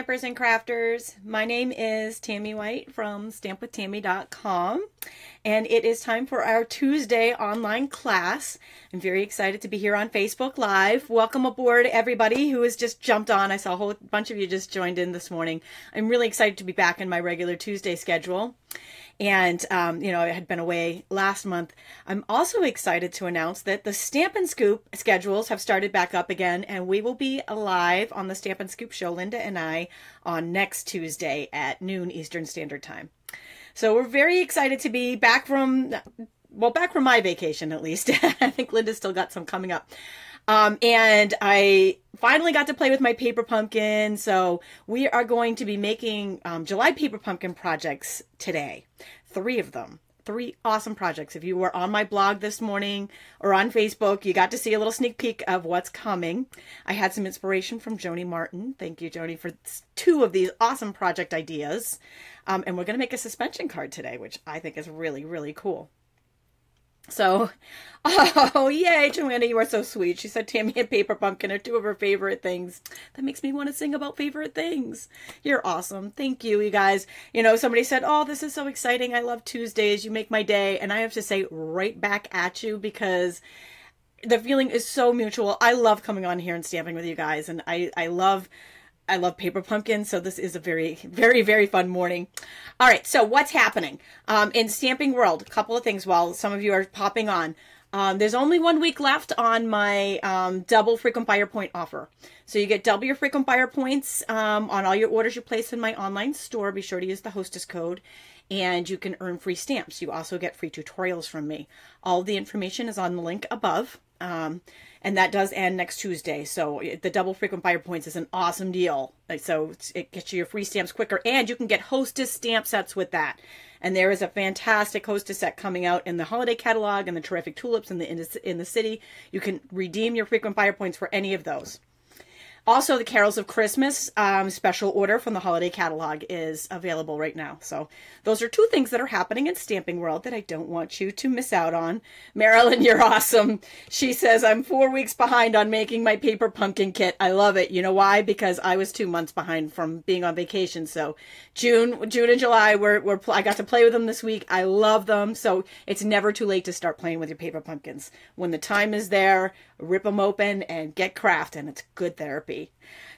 Stampers and Crafters. My name is Tami White from stampwithtami.com, and it is time for our Tuesday online class. I'm very excited to be here on Facebook Live. Welcome aboard everybody who has just jumped on. I saw a whole bunch of you just joined in this morning. I'm really excited to be back in my regular Tuesday schedule. And, you know, I had been away last month. I'm also excited to announce that the Stamp and Scoop schedules have started back up again, and we will be live on the Stamp and Scoop show, Linda and I, on next Tuesday at noon Eastern Standard Time. So we're very excited to be back from, well, back from my vacation at least. I think Linda's still got some coming up. And I finally got to play with my paper pumpkin. So we are going to be making July paper pumpkin projects today. 3 of them. 3 awesome projects. If you were on my blog this morning or on Facebook, you got to see a little sneak peek of what's coming. I had some inspiration from Joni Martin. Thank you, Joni, for 2 of these awesome project ideas. And we're going to make a suspension card today, which I think is really, really cool. So, oh, yay, Joanna, you are so sweet. She said Tami and paper pumpkin are 2 of her favorite things. That makes me want to sing about favorite things. You're awesome. Thank you, you guys. You know, somebody said, oh, this is so exciting. I love Tuesdays. You make my day. And I have to say right back at you because the feeling is so mutual. I love coming on here and stamping with you guys. And I love paper pumpkin, so this is a very, very, very fun morning. All right, so what's happening in Stamping World? A couple of things while some of you are popping on. There's only 1 week left on my double frequent buyer point offer. So you get double your frequent buyer points on all your orders you place in my online store. Be sure to use the hostess code, and you can earn free stamps. You also get free tutorials from me. All the information is on the link above. And that does end next Tuesday. So the double frequent buyer points is an awesome deal. So it gets you your free stamps quicker, and you can get hostess stamp sets with that. And there is a fantastic hostess set coming out in the holiday catalog and the terrific tulips in the city. You can redeem your frequent buyer points for any of those. Also, the Carols of Christmas special order from the holiday catalog is available right now. So those are 2 things that are happening in Stamping World that I don't want you to miss out on. Marilyn, you're awesome. She says, I'm 4 weeks behind on making my paper pumpkin kit. I love it. You know why? Because I was 2 months behind from being on vacation. So June and July, I got to play with them this week. I love them. So it's never too late to start playing with your paper pumpkins. When the time is there, rip them open and get crafting. It's good therapy.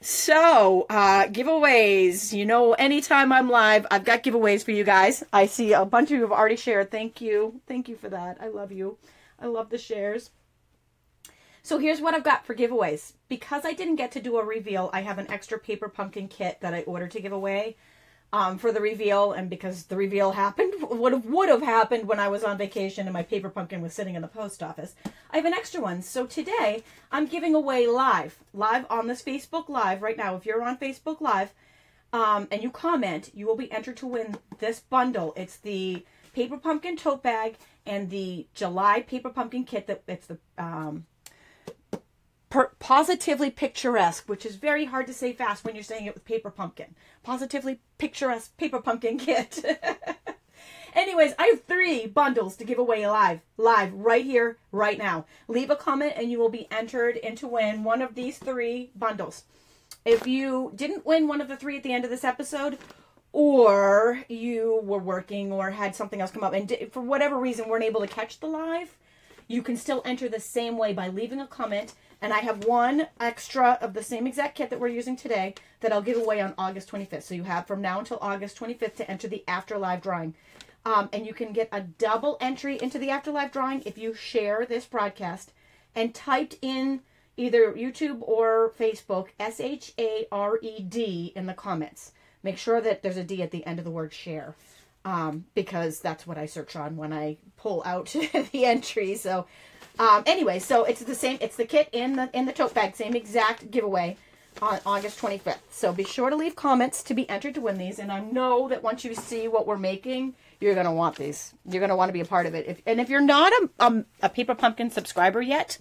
So, giveaways, you know, anytime I'm live, I've got giveaways for you guys. I see a bunch of you have already shared. Thank you. Thank you for that. I love you. I love the shares. So here's what I've got for giveaways. Because I didn't get to do a reveal, I have an extra paper pumpkin kit that I ordered to give away for the reveal. And because the reveal happened, would have happened when I was on vacation and my paper pumpkin was sitting in the post office, I have an extra one. So today I'm giving away live on this Facebook Live right now. If you're on Facebook Live and you comment, you will be entered to win this bundle. It's the paper pumpkin tote bag and the July paper pumpkin kit. It's the Positively Picturesque, which is very hard to say fast when you're saying it with paper pumpkin. Positively Picturesque paper pumpkin kit. Anyways, I have 3 bundles to give away live right here, right now. Leave a comment and you will be entered into win one of these 3 bundles. If you didn't win one of the 3 at the end of this episode, or you were working or had something else come up and for whatever reason weren't able to catch the live, you can still enter the same way by leaving a comment. And I have 1 extra of the same exact kit that we're using today that I'll give away on August 25th. So you have from now until August 25th to enter the After Live drawing. And you can get a double entry into the After Live drawing if you share this broadcast and typed in either YouTube or Facebook SHARED in the comments. Make sure that there's a D at the end of the word share. Because that's what I search on when I pull out the entry. So anyway, so it's the same, it's the kit in the tote bag, same exact giveaway on August 25th. So be sure to leave comments to be entered to win these. And I know that once you see what we're making, you're going to want these. You're going to want to be a part of it. And if you're not a paper pumpkin subscriber yet,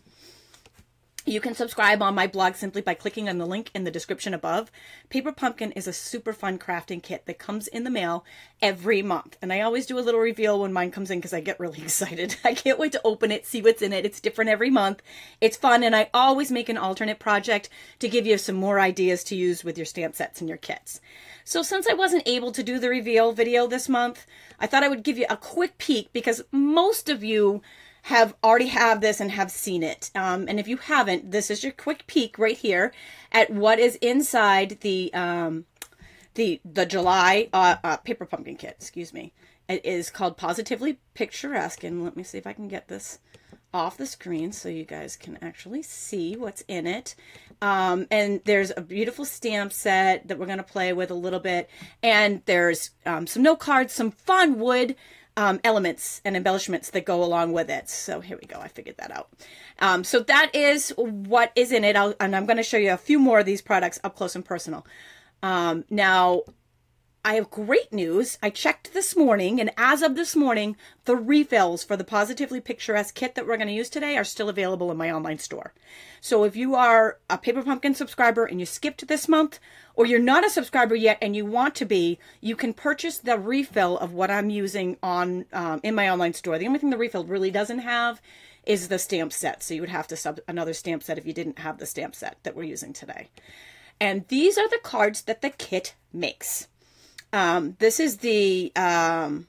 You can subscribe on my blog simply by clicking on the link in the description above. Paper Pumpkin is a super fun crafting kit that comes in the mail every month. And I always do a little reveal when mine comes in because I get really excited. I can't wait to open it, see what's in it. It's different every month. It's fun, and I always make an alternate project to give you some more ideas to use with your stamp sets and your kits. So since I wasn't able to do the reveal video this month, I thought I would give you a quick peek because most of you already have this and have seen it. And if you haven't, this is your quick peek right here at what is inside the July Paper Pumpkin kit. Excuse me. It is called Positively Picturesque, and let me see if I can get this off the screen so you guys can actually see what's in it. And there's a beautiful stamp set that we're going to play with a little bit, and there's some note cards, some fun wood elements and embellishments that go along with it. So here we go. I figured that out. So that is what is in it. And I'm going to show you a few more of these products up close and personal. Now, I have great news. I checked this morning, and as of this morning, the refills for the Positively Picturesque kit that we're going to use today are still available in my online store. So if you are a Paper Pumpkin subscriber and you skipped this month, or you're not a subscriber yet and you want to be, you can purchase the refill of what I'm using on in my online store. The only thing the refill really doesn't have is the stamp set. So you would have to sub another stamp set if you didn't have the stamp set that we're using today. And these are the cards that the kit makes. This is the, I'm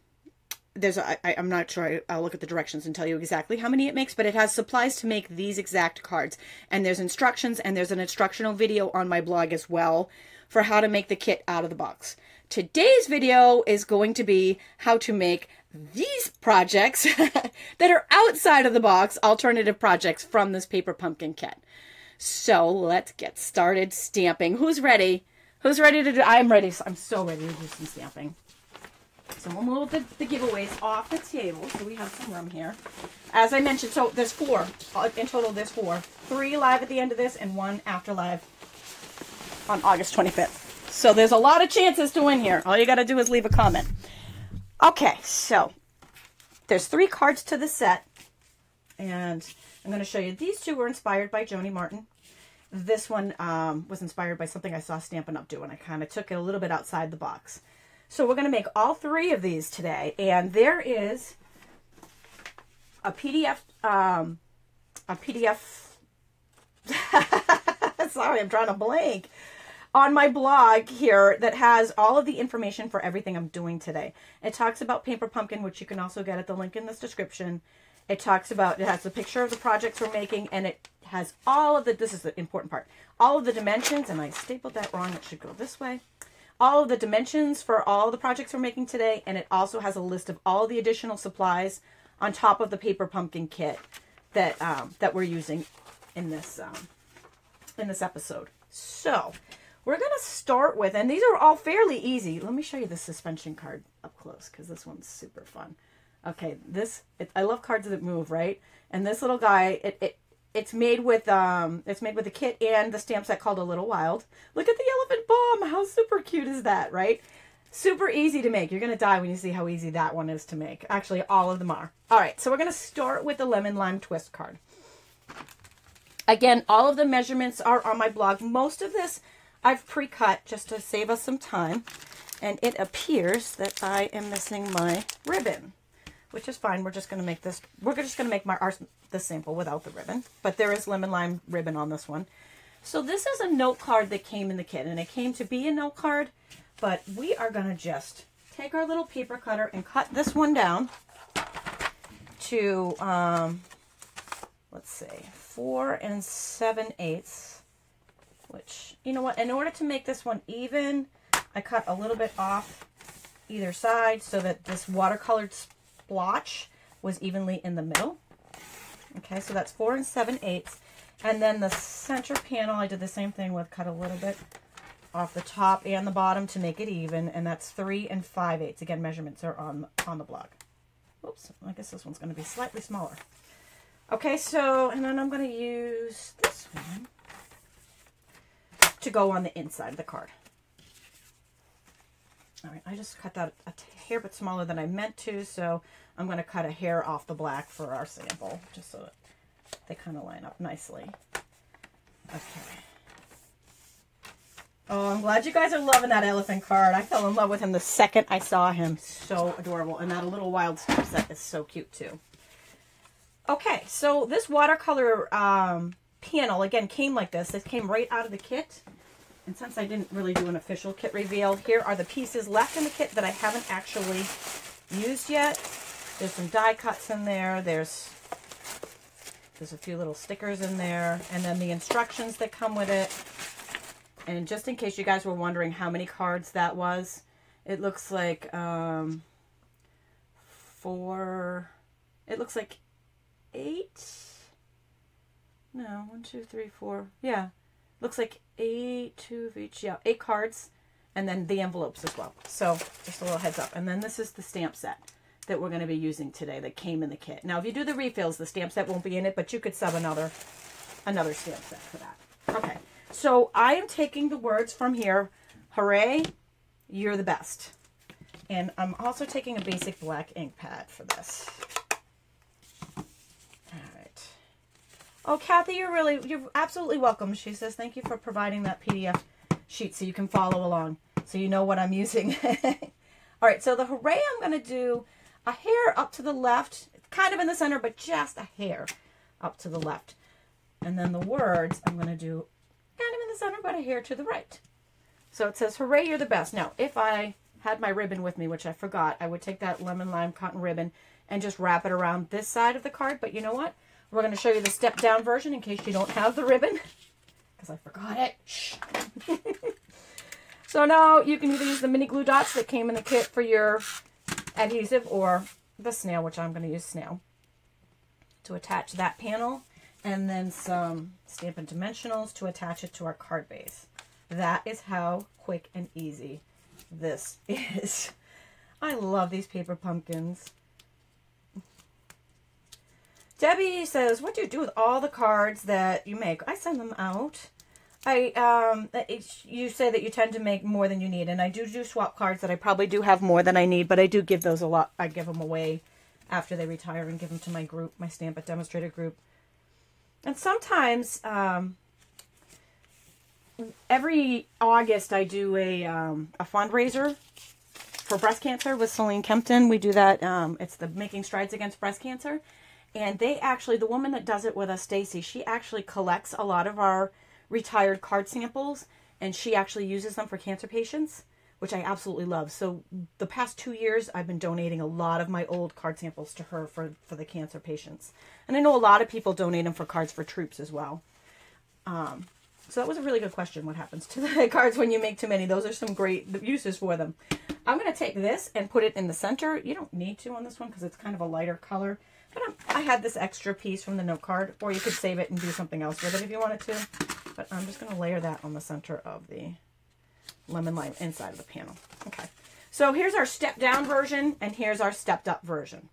not sure, I'll look at the directions and tell you exactly how many it makes, but it has supplies to make these exact cards. And there's instructions, and there's an instructional video on my blog as well for how to make the kit out of the box. Today's video is going to be how to make these projects that are outside of the box, alternative projects from this Paper Pumpkin kit. So let's get started stamping. Who's ready? Who's ready to do? I'm ready. I'm so ready to do some stamping. So we'll move the giveaways off the table so we have some room here. As I mentioned, so there's 4. In total, there's 4. 3 live at the end of this and 1 after live on August 25th. So there's a lot of chances to win here. All you got to do is leave a comment. Okay, so there's 3 cards to the set. And I'm going to show you. These 2 were inspired by Joni Martin. This one was inspired by something I saw Stampin' Up! Do, and I kind of took it a little bit outside the box. So we're going to make all 3 of these today, and there is a PDF, sorry, I'm drawing a blank, on my blog here that has all of the information for everything I'm doing today. It talks about Paper Pumpkin, which you can also get at the link in this description. It talks about, it has a picture of the projects we're making, and it has all of the, this is the important part, all of the dimensions, and I stapled that wrong, it should go this way. All of the dimensions for all the projects we're making today, and it also has a list of all the additional supplies on top of the Paper Pumpkin kit that that we're using in this episode. So we're going to start with, and these are all fairly easy. Let me show you the suspension card up close because this one's super fun. Okay, I love cards that move, right? And this little guy, it's made with the kit and the stamp set called A Little Wild. Look at the elephant bomb. How super cute is that, right? Super easy to make. You're going to die when you see how easy that one is to make. Actually, all of them are. All right, so we're going to start with the Lemon Lime Twist card. Again, all of the measurements are on my blog. Most of this I've pre-cut just to save us some time. And it appears that I am missing my ribbon, which is fine. We're just going to make this, we're just going to make this sample without the ribbon, but there is lemon lime ribbon on this one. So this is a note card that came in the kit, and it came to be a note card, but we are going to just take our little paper cutter and cut this one down to, let's see, 4 7/8, which, you know what, in order to make this one even, I cut a little bit off either side so that this watercolored splotch was evenly in the middle. Okay, so that's 4 7/8. And then the center panel, I did the same thing with, cut a little bit off the top and the bottom to make it even, and that's 3 5/8. Again, measurements are on the blog. Oops, I guess this one's going to be slightly smaller. Okay, so, and then I'm going to use this one to go on the inside of the card. All right, I just cut that a hair bit smaller than I meant to, so I'm going to cut a hair off the black for our sample, just so that they kind of line up nicely. Okay. Oh, I'm glad you guys are loving that elephant card. I fell in love with him the second I saw him. So adorable. And that little wild stamp set is so cute too. Okay, so this watercolor panel, again, came like this. This came right out of the kit. And since I didn't really do an official kit reveal, here are the pieces left in the kit that I haven't actually used yet. There's some die cuts in there. There's a few little stickers in there. And then the instructions that come with it. And just in case you guys were wondering how many cards that was, it looks like it looks like 8. No, 1, 2, 3, 4. Yeah, looks like 8, 2 of each. Yeah, 8 cards, and then the envelopes as well. So just a little heads up. And then this is the stamp set that we're going to be using today that came in the kit. Now, if you do the refills, the stamp set won't be in it, but you could sub another stamp set for that. Okay. So I am taking the words from here. Hooray, you're the best. And I'm also taking a basic black ink pad for this. All right. Oh, Kathy, you're absolutely welcome. She says, thank you for providing that PDF sheet so you can follow along, so you know what I'm using. All right, so the hooray, I'm going to do a hair up to the left, kind of in the center, but just a hair up to the left. And then the words, I'm going to do kind of in the center, but a hair to the right. So it says, hooray, you're the best. Now, if I had my ribbon with me, which I forgot, I would take that lemon lime cotton ribbon and just wrap it around this side of the card. But you know what? We're going to show you the step down version in case you don't have the ribbon, because I forgot it. Shh. So now you can either use the mini glue dots that came in the kit for your adhesive, or the snail, which I'm going to use snail, to attach that panel. And then some Stampin' Dimensionals to attach it to our card base. That is how quick and easy this is. I love these paper pumpkins. Debbie says, what do you do with all the cards that you make? I send them out. You say that you tend to make more than you need, and I do swap cards that I probably do have more than I need, but I do give those a lot. I give them away after they retire and give them to my group, my Stampin' Demonstrator group. And sometimes, every August, I do a fundraiser for breast cancer with Celine Kempton. We do that. It's the Making Strides Against Breast Cancer. And they actually, the woman that does it with us, Stacy, she actually collects a lot of our retired card samples, and she actually uses them for cancer patients, which I absolutely love. So the past 2 years, I've been donating a lot of my old card samples to her for the cancer patients. And I know a lot of people donate them for cards for troops as well. So that was a really good question. What happens to the cards when you make too many? Those are some great uses for them. I'm going to take this and put it in the center. You don't need to on this one because it's kind of a lighter color. But I had this extra piece from the note card, or you could save it and do something else with it if you wanted to. But I'm just going to layer that on the center of the lemon lime inside of the panel. Okay, so here's our step down version, and here's our stepped up version.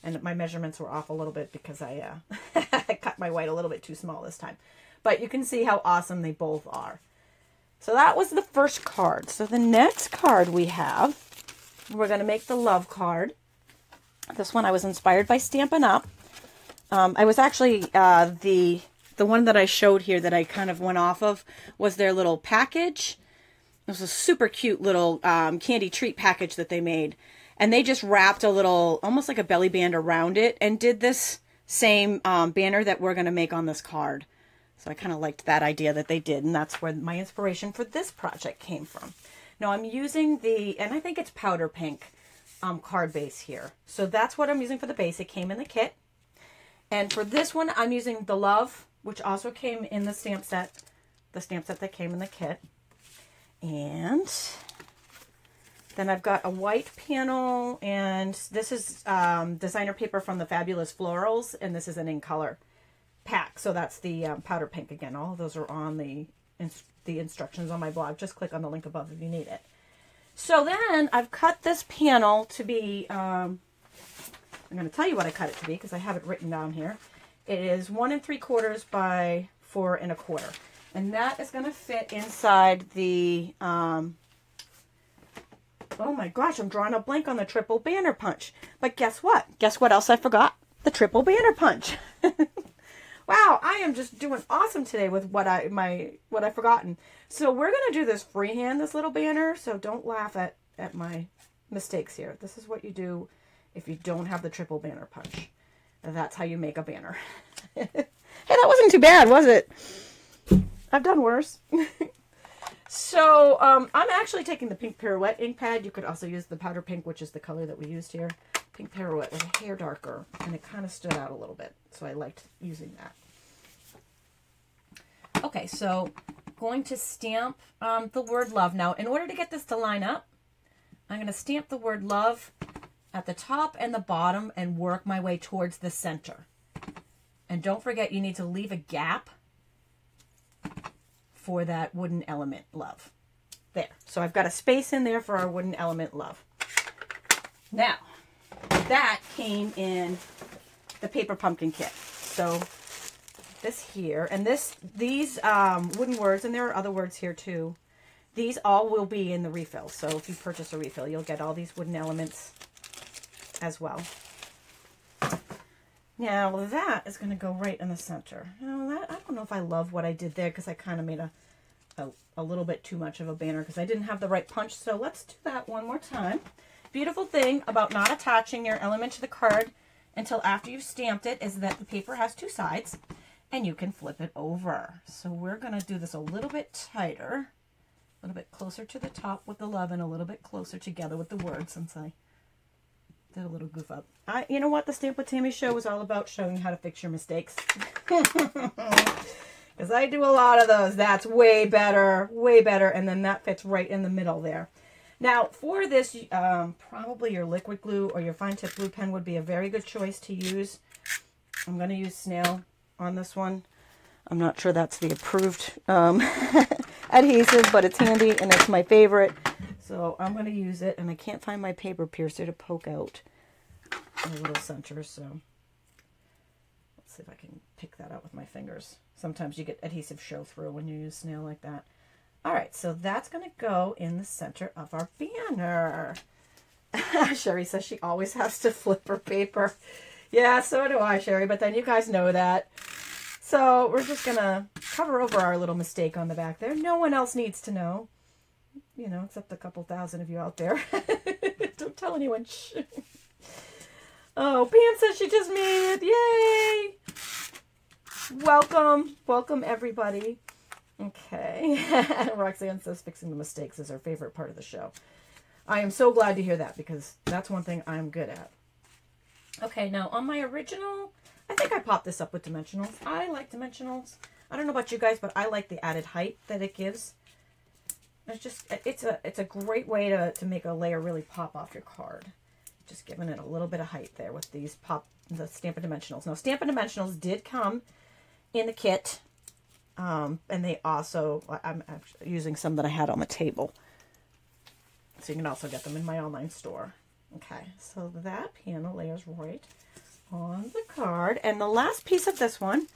And my measurements were off a little bit because I cut my white a little bit too small this time. But you can see how awesome they both are. So that was the first card. So the next card we have, we're going to make the love card. This one I was inspired by Stampin' Up. I was actually, the one that I showed here that I kind of went off of was their little package. It was a super cute little candy treat package that they made. And they just wrapped a little, almost like a belly band around it, and did this same banner that we're going to make on this card. So I kind of liked that idea that they did, and that's where my inspiration for this project came from. Now I'm using and I think it's powder pink card base here. So that's what I'm using for the base. It came in the kit. And for this one, I'm using the Love, which also came in the stamp set that came in the kit. And then I've got a white panel, and this is designer paper from the Fabulous Florals, and this is an in color pack. So that's the powder pink again. All of those are on the instructions on my blog. Just click on the link above if you need it. So then I've cut this panel to be, I'm going to tell you what I cut it to be because I have it written down here. It is 1 3/4 by 4 1/4. And that is going to fit inside the, oh my gosh, I'm drawing a blank on the triple banner punch. But guess what? Guess what else I forgot? The triple banner punch. Wow, I am just doing awesome today with what I've forgotten. So we're gonna do this freehand, this little banner. So don't laugh at my mistakes here. This is what you do if you don't have the triple banner punch. And that's how you make a banner. Hey, that wasn't too bad, was it? I've done worse. So I'm actually taking the pink pirouette ink pad. You could also use the powder pink, which is the color that we used here. Pink pirouette was a hair darker, and it kind of stood out a little bit, so I liked using that. Okay, so going to stamp the word love. Now, in order to get this to line up, I'm going to stamp the word love at the top and the bottom and work my way towards the center. And don't forget, you need to leave a gap for that wooden element love. There. So I've got a space in there for our wooden element love. Now, that came in the paper pumpkin kit. So this here, and these wooden words, and there are other words here too. These all will be in the refill. So if you purchase a refill, you'll get all these wooden elements as well. Now that is going to go right in the center. Now I don't know if I love what I did there, because I kind of made a little bit too much of a banner because I didn't have the right punch. So let's do that one more time. Beautiful thing about not attaching your element to the card until after you've stamped it is that the paper has two sides and you can flip it over. So we're going to do this a little bit tighter, a little bit closer to the top with the love and a little bit closer together with the words, since I did a little goof up. You know what? The Stamp with Tami show was all about showing you how to fix your mistakes. Because I do a lot of those. That's way better, way better. And then that fits right in the middle there. Now, for this, probably your liquid glue or your fine tip glue pen would be a very good choice to use. I'm going to use snail on this one. I'm not sure that's the approved adhesive, but it's handy and it's my favorite. So I'm going to use it, and I can't find my paper piercer to poke out a little center. So let's see if I can pick that out with my fingers. Sometimes you get adhesive show through when you use snail like that. All right, so that's going to go in the center of our banner. Sherry says she always has to flip her paper. Yeah, so do I, Sherry, but then you guys know that. So we're just going to cover over our little mistake on the back there. No one else needs to know, you know, except a couple thousand of you out there. Don't tell anyone. Shh. Oh, Pam says she just made it. Yay! Welcome. Welcome, everybody. Okay. Roxanne says fixing the mistakes is her favorite part of the show. I am so glad to hear that, because that's one thing I'm good at. Okay, now on my original, I think I popped this up with dimensionals. I like dimensionals. I don't know about you guys, but I like the added height that it gives. It's just, it's a great way to make a layer really pop off your card. Just giving it a little bit of height there with these the Stampin' Dimensionals. Now, Stampin' Dimensionals did come in the kit. And they also, I'm actually using some that I had on the table. So you can also get them in my online store. Okay, so that panel layers right on the card. And the last piece of this one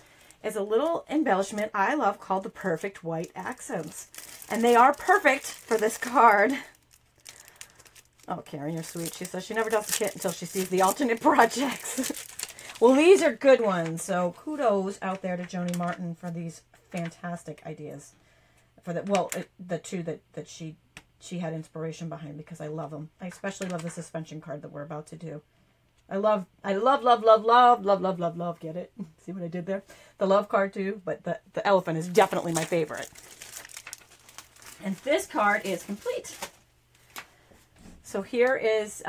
is a little embellishment I love called the Perfect White Accents. And they are perfect for this card. Oh, Karen, you're sweet. She says she never does the kit until she sees the alternate projects. Well, these are good ones. So kudos out there to Joni Martin for these fantastic ideas. For the two that she had inspiration behind, because I love them. I especially love the suspension card that we're about to do. I love, get it? See what I did there? The love card too, but the elephant is definitely my favorite. And this card is complete. So here is,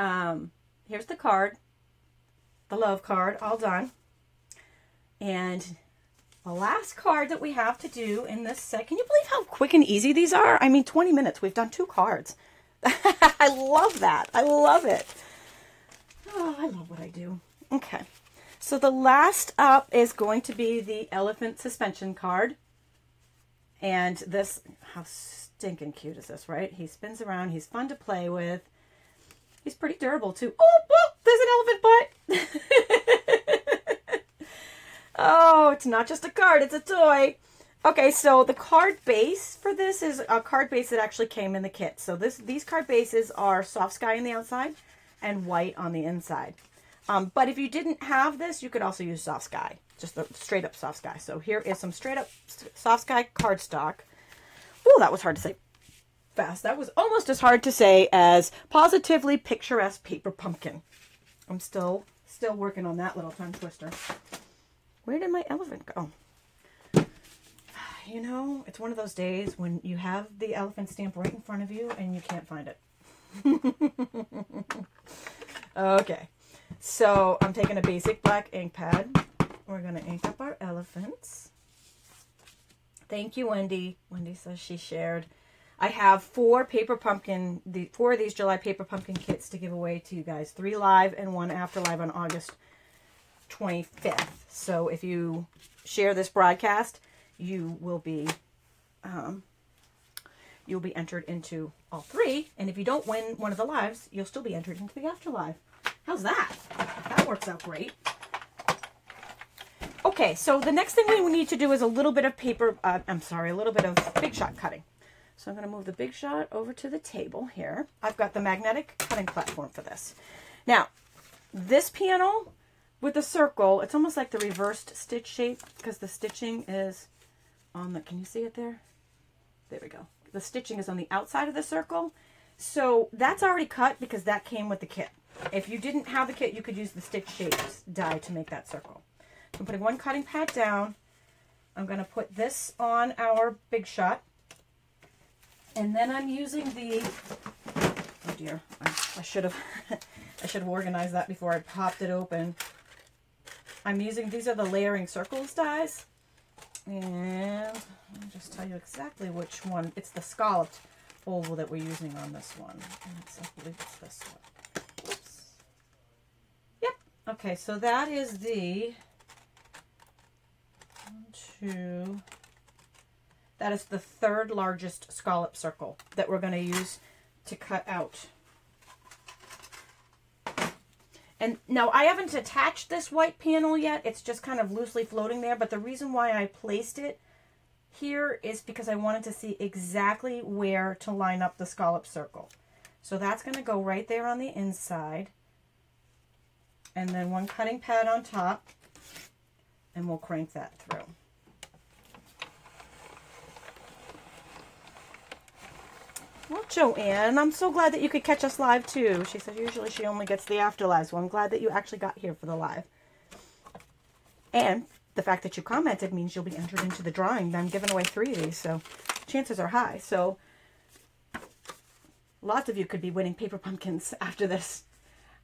here's the card, the love card, all done. And the last card that we have to do in this set, can you believe how quick and easy these are? I mean, 20 minutes, we've done 2 cards. I love that. I love it. Oh, I love what I do. Okay. So the last up is going to be the elephant suspension card. And this, how stinking cute is this, right? He spins around. He's fun to play with. He's pretty durable too. Oh, there's an elephant butt. Oh, it's not just a card, it's a toy. Okay, so the card base for this is a card base that actually came in the kit. So these card bases are soft sky on the outside and white on the inside. But if you didn't have this, you could also use soft sky, just the straight up soft sky. So here is some straight up soft sky cardstock. Oh, that was hard to say fast. That was almost as hard to say as positively picturesque paper pumpkin. I'm still working on that little tongue twister. Where did my elephant go? You know, it's one of those days when you have the elephant stamp right in front of you and you can't find it. Okay, so I'm taking a basic black ink pad. We're going to ink up our elephants. Thank you, Wendy. Wendy says she shared. I have 4 of these July paper pumpkin kits to give away to you guys. 3 live and 1 after live on August 25th. So if you share this broadcast, you will be you'll be entered into all 3. And if you don't win one of the lives, you'll still be entered into the afterlife. How's that? That works out great. Okay, so the next thing we need to do is a little bit of a little bit of Big Shot cutting. So I'm going to move the Big Shot over to the table here. I've got the magnetic cutting platform for this. Now, this panel with the circle, it's almost like the reversed stitch shape because the stitching is on the, can you see it there? There we go. The stitching is on the outside of the circle. So that's already cut because that came with the kit. If you didn't have the kit, you could use the stitch shaped die to make that circle. So I'm putting one cutting pad down. I'm going to put this on our Big Shot. And then I'm using the, oh dear, I should have I should have organized that before I popped it open. I'm using, these are the layering circles dies. And I'll just tell you exactly which one. It's the scalloped oval that we're using on this one. I believe it's this one. Whoops. Yep. Okay, so that is the 1, 2. That is the 3rd largest scallop circle that we're going to use to cut out. And now I haven't attached this white panel yet. It's just kind of loosely floating there. But the reason why I placed it here is because I wanted to see exactly where to line up the scallop circle. So that's going to go right there on the inside. And then one cutting pad on top. And we'll crank that through. Well, Joanne, I'm so glad that you could catch us live too. She said usually she only gets the after live, so I'm glad that you actually got here for the live. And the fact that you commented means you'll be entered into the drawing. I'm giving away 3 of these, so chances are high. So lots of you could be winning paper pumpkins after this.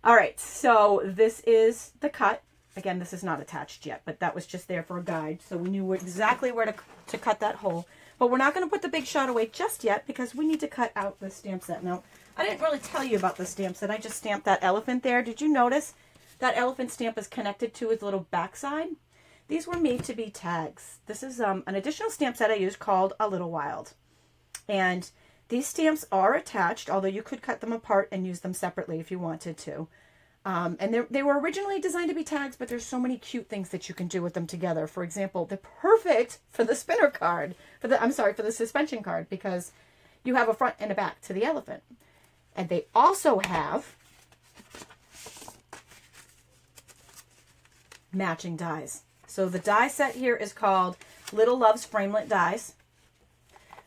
All right, so this is the cut. Again, this is not attached yet, but that was just there for a guide, so we knew exactly where to cut that hole. But we're not going to put the Big Shot away just yet because we need to cut out the stamp set. Now, I didn't really tell you about the stamp set. I just stamped that elephant there. Did you notice that elephant stamp is connected to his little backside? These were made to be tags. This is an additional stamp set I used called A Little Wild. And these stamps are attached, although you could cut them apart and use them separately if you wanted to. And they were originally designed to be tags, but there's so many cute things that you can do with them together. For example, they're perfect for the spinner card, for the suspension card, because you have a front and a back to the elephant. And they also have matching dies. So the die set here is called Little Love's Framelit Dies.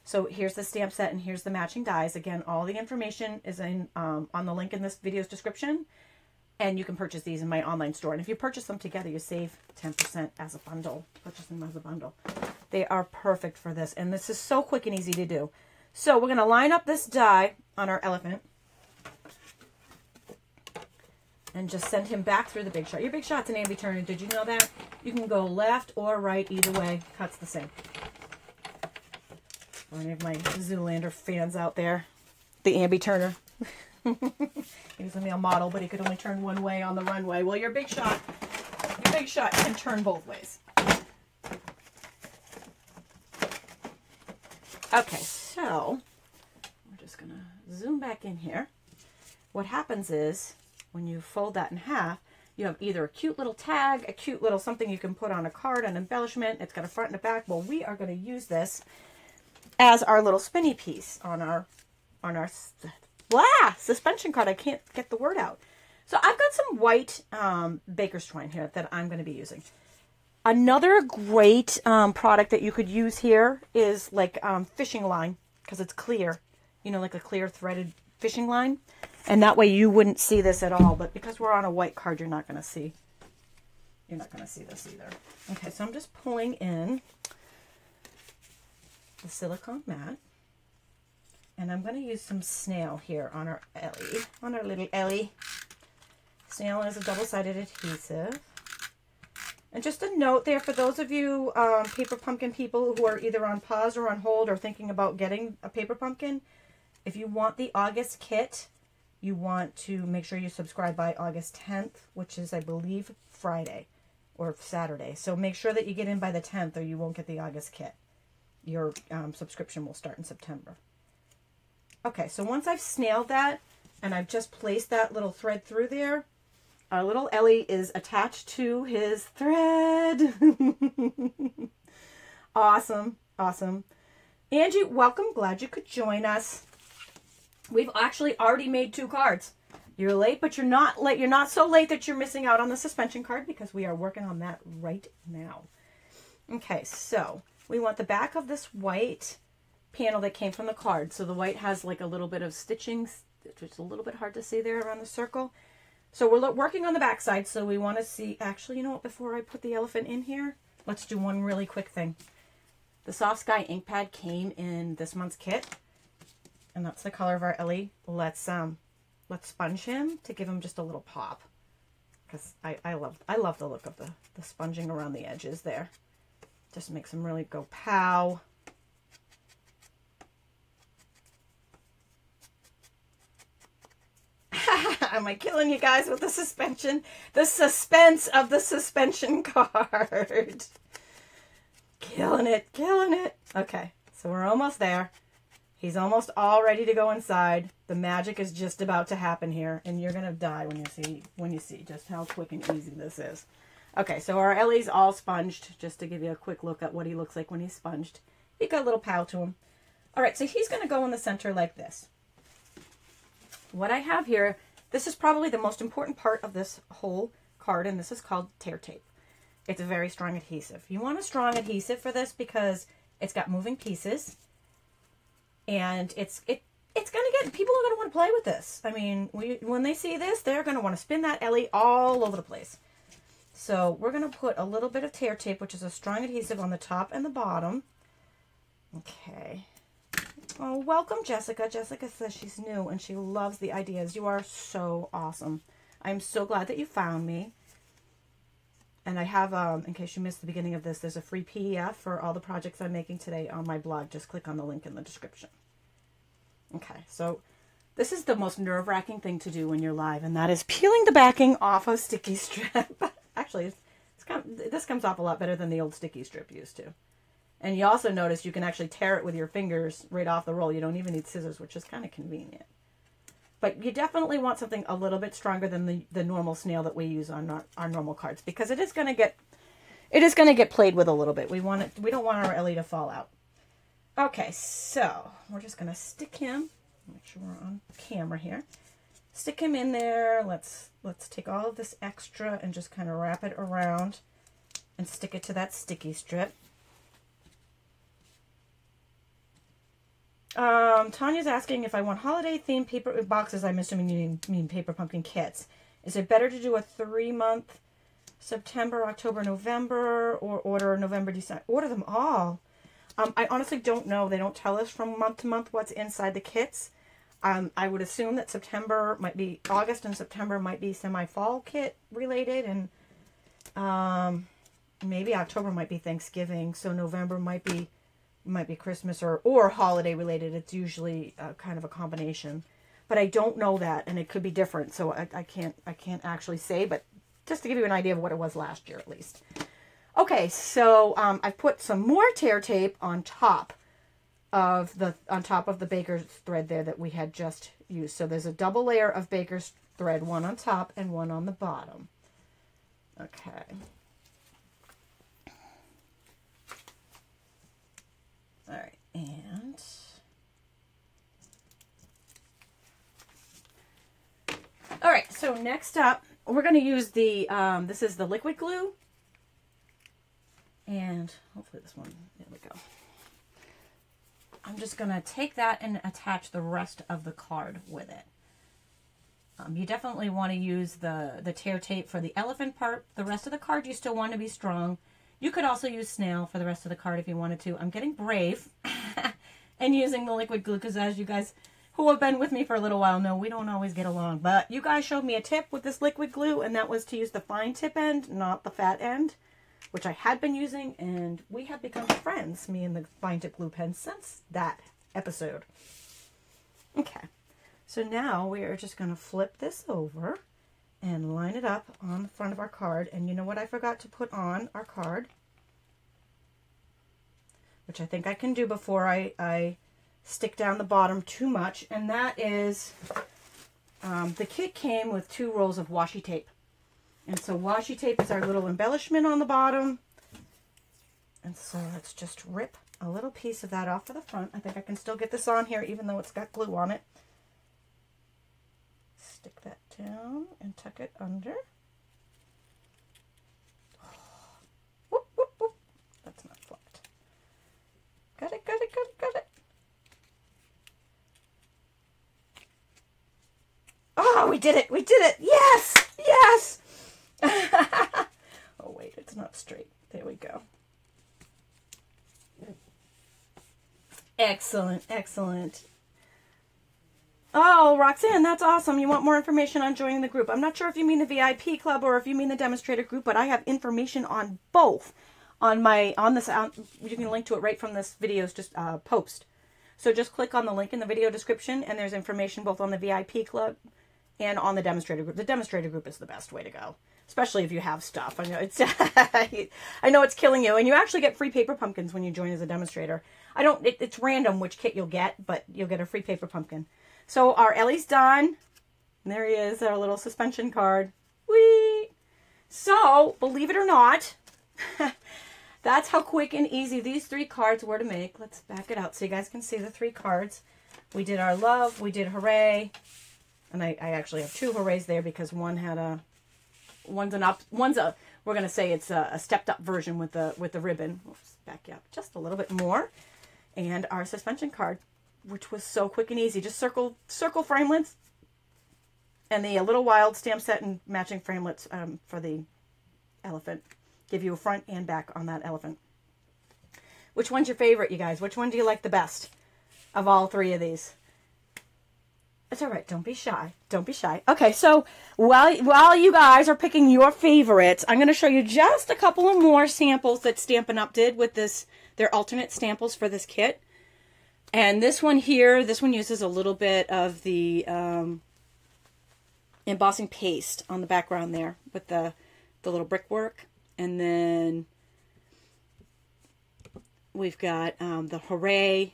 So here's the stamp set and here's the matching dies. Again, all the information is in on the link in this video's description. And you can purchase these in my online store. And if you purchase them together, you save 10% as a bundle. Purchase them as a bundle. They are perfect for this. And this is so quick and easy to do. So we're going to line up this die on our elephant. And just send him back through the Big Shot. Your Big Shot's an ambi-turner. Did you know that? You can go left or right. Either way, cuts the same. For any of my Zoolander fans out there, the ambi-turner. He was a male model, but he could only turn one way on the runway. Well, your Big Shot can turn both ways. Okay, so we're just going to zoom back in here. What happens is when you fold that in half, you have either a cute little tag, a cute little something you can put on a card, an embellishment. It's got a front and a back. Well, we are going to use this as our little spinny piece on our suspension card. I can't get the word out. So I've got some white baker's twine here that I'm going to be using. Another great product that you could use here is like fishing line, because it's clear, you know, like a clear threaded fishing line. And that way you wouldn't see this at all. But because we're on a white card, you're not going to see this either. Okay, so I'm just pulling in the silicone mat. And I'm going to use some snail here on our Ellie, on our little Ellie. Snail is a double-sided adhesive. And just a note there for those of you paper pumpkin people who are either on pause or on hold or thinking about getting a paper pumpkin, if you want the August kit, you want to make sure you subscribe by August 10th, which is, I believe, Friday or Saturday. So make sure that you get in by the 10th or you won't get the August kit. Your subscription will start in September. Okay, so once I've snailed that and I've just placed that little thread through there, our little Ellie is attached to his thread. Awesome, awesome. Angie, welcome. Glad you could join us. We've actually already made 2 cards. You're late, but you're not late. You're not so late that you're missing out on the suspension card because we are working on that right now. Okay, so we want the back of this white panel that came from the card. So the white has like a little bit of stitching, which is a little bit hard to see there around the circle. So we're working on the back side, so we want to see, actually, you know what, before I put the elephant in here, let's do one really quick thing. The Soft Sky ink pad came in this month's kit, and that's the color of our Ellie. Let's sponge him to give him just a little pop, because I love the look of the sponging around the edges there. Just makes him really go pow. Am I killing you guys with the suspension? The suspense of the suspension card. Killing it, killing it. Okay, so we're almost there. He's almost all ready to go inside. The magic is just about to happen here, and you're gonna die when you see just how quick and easy this is. Okay, so our Ellie's all sponged, just to give you a quick look at what he looks like when he's sponged. He got a little pow to him. All right, so he's gonna go in the center like this. What I have here, this is probably the most important part of this whole card, and this is called tear tape. It's a very strong adhesive. You want a strong adhesive for this because it's got moving pieces, and it's gonna get, people are gonna want to play with this. I mean, when they see this, they're gonna want to spin that Ellie all over the place. So we're gonna put a little bit of tear tape, which is a strong adhesive, on the top and the bottom. Okay. Oh, welcome, Jessica. Jessica says she's new and she loves the ideas. You are so awesome. I'm so glad that you found me. And I have, in case you missed the beginning of this, there's a free PDF for all the projects I'm making today on my blog. Just click on the link in the description. Okay, so this is the most nerve-wracking thing to do when you're live, and that is peeling the backing off a sticky strip. Actually, this comes off a lot better than the old sticky strip used to. And you also notice you can actually tear it with your fingers right off the roll. You don't even need scissors, which is kind of convenient. But you definitely want something a little bit stronger than the normal snail that we use on our normal cards, because it is going to get played with a little bit. We don't want our Ellie to fall out. Okay, so we're just going to stick him. Make sure we're on camera here. Stick him in there. Let's take all of this extra and just kind of wrap it around and stick it to that sticky strip. Tanya's asking if I want holiday themed paper boxes. I'm assuming you mean paper pumpkin kits. Is it better to do a 3-month September, October, November, or order November, December? Order them all. I honestly don't know. They don't tell us from month to month what's inside the kits. I would assume that September might be, August and September might be semi-fall kit related, and maybe October might be Thanksgiving, so November might be Christmas or holiday related. It's usually kind of a combination, but I don't know that, and it could be different, so I can't actually say, but just to give you an idea of what it was last year at least. Okay, so I've put some more tear tape on top of the baker's thread there that we had just used. So there's a double layer of baker's thread, one on top and one on the bottom. Okay. All right, and All right, so next up, we're going to use the, this is the liquid glue. And hopefully this one, there we go. I'm just going to take that and attach the rest of the card with it. You definitely want to use the tear tape for the elephant part. The rest of the card you still want to be strong. You could also use snail for the rest of the card if you wanted to. I'm getting brave and using the liquid glue because as you guys who have been with me for a little while know, we don't always get along. But you guys showed me a tip with this liquid glue, and that was to use the fine tip end, not the fat end, which I had been using, and we have become friends, me and the fine tip glue pen, since that episode. Okay, so now we are just going to flip this over and line it up on the front of our card. And you know what I forgot to put on our card, which I think I can do before I stick down the bottom too much, and that is the kit came with 2 rolls of washi tape. And so washi tape is our little embellishment on the bottom. And so let's just rip a little piece of that off of the front. I think I can still get this on here even though it's got glue on it. Stick that down and tuck it under. Whoop, whoop, whoop. That's not flat. Got it, got it, got it, got it. Oh, we did it, we did it. Yes, yes. Oh, wait, it's not straight. There we go. Excellent, excellent. Oh, Roxanne, that's awesome. You want more information on joining the group. I'm not sure if you mean the VIP club or if you mean the demonstrator group, but I have information on both on this. You can link to it right from this video's just post. So just click on the link in the video description, and there's information both on the VIP club and on the demonstrator group. The demonstrator group is the best way to go, especially if you have stuff. I know it's I know it's killing you, and you actually get free paper pumpkins when you join as a demonstrator. It's random which kit you'll get, but you'll get a free paper pumpkin. So our Ellie's done. And there he is, our little suspension card. Whee! So, believe it or not, that's how quick and easy these 3 cards were to make. Let's back it out so you guys can see the 3 cards. We did our love, we did hooray, and I actually have 2 hoorays there because one had we're gonna say it's a stepped up version with the ribbon. We'll just back you up just a little bit more. And our suspension card, which was so quick and easy. Just circle framelits and the Little Wild stamp set and matching framelits for the elephant. Give you a front and back on that elephant. Which one's your favorite, you guys? Which one do you like the best of all 3 of these? It's all right. Don't be shy. Don't be shy. Okay, so while you guys are picking your favorites, I'm going to show you just a couple of more samples that Stampin' Up! Did with this. Their alternate samples for this kit. And this one here, this one uses a little bit of the embossing paste on the background there with the little brickwork. And then we've got the hooray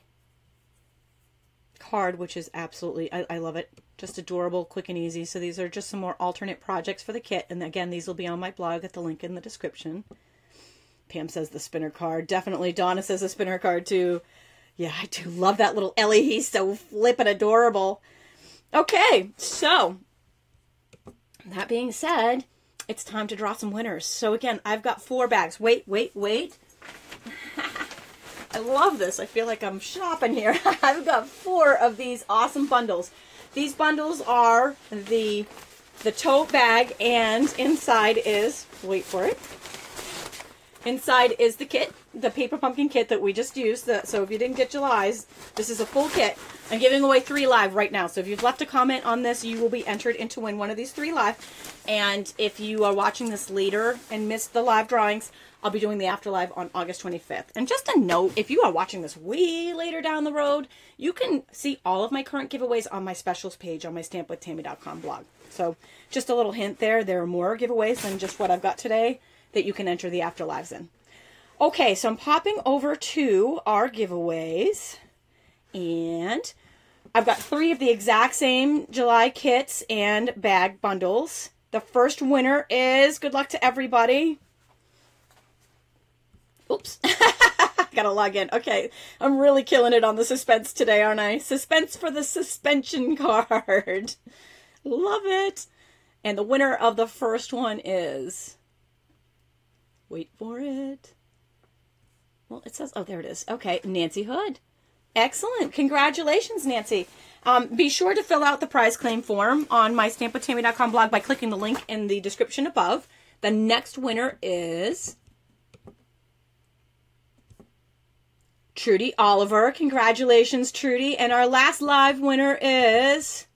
card, which is absolutely, I love it. Just adorable, quick and easy. So these are just some more alternate projects for the kit. And again, these will be on my blog at the link in the description. Pam says the spinner card. Definitely. Donna says the spinner card too. Yeah, I do love that little Ellie. He's so flippin' adorable. Okay, so that being said, it's time to draw some winners. So again, I've got 4 bags. Wait. I love this. I feel like I'm shopping here. I've got 4 of these awesome bundles. These bundles are the tote bag, and inside is, wait for it, inside is the kit, the paper pumpkin kit that we just used. So if you didn't get July's, this is a full kit. I'm giving away 3 live right now. So if you've left a comment on this, you will be entered to win one of these 3 live. And if you are watching this later and missed the live drawings, I'll be doing the afterlive on August 25th. And just a note, if you are watching this way later down the road, you can see all of my current giveaways on my specials page on my stampwithtami.com blog. So just a little hint there. There are more giveaways than just what I've got today that you can enter the afterlives in. Okay, so I'm popping over to our giveaways, and I've got 3 of the exact same July kits and bag bundles. The first winner is, good luck to everybody. Oops. Gotta log in. Okay, I'm really killing it on the suspense today, aren't I? Suspense for the suspension card. Love it. And the winner of the first one is, wait for it. Well, it says, oh, there it is. Okay, Nancy Hood. Excellent. Congratulations, Nancy. Be sure to fill out the prize claim form on my stampwithtami.com blog by clicking the link in the description above. The next winner is Trudy Oliver. Congratulations, Trudy. And our last live winner is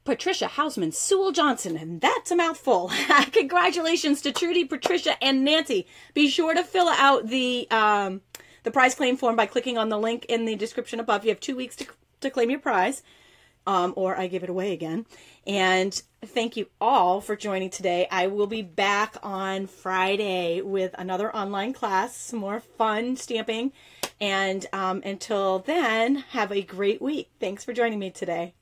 Patricia Hausman Sewell Johnson, and that's a mouthful. Congratulations to Trudy, Patricia, and Nancy. Be sure to fill out the prize claim form by clicking on the link in the description above. You have 2 weeks to claim your prize, or I give it away again. And thank you all for joining today. I will be back on Friday with another online class, some more fun stamping. And until then, have a great week. Thanks for joining me today.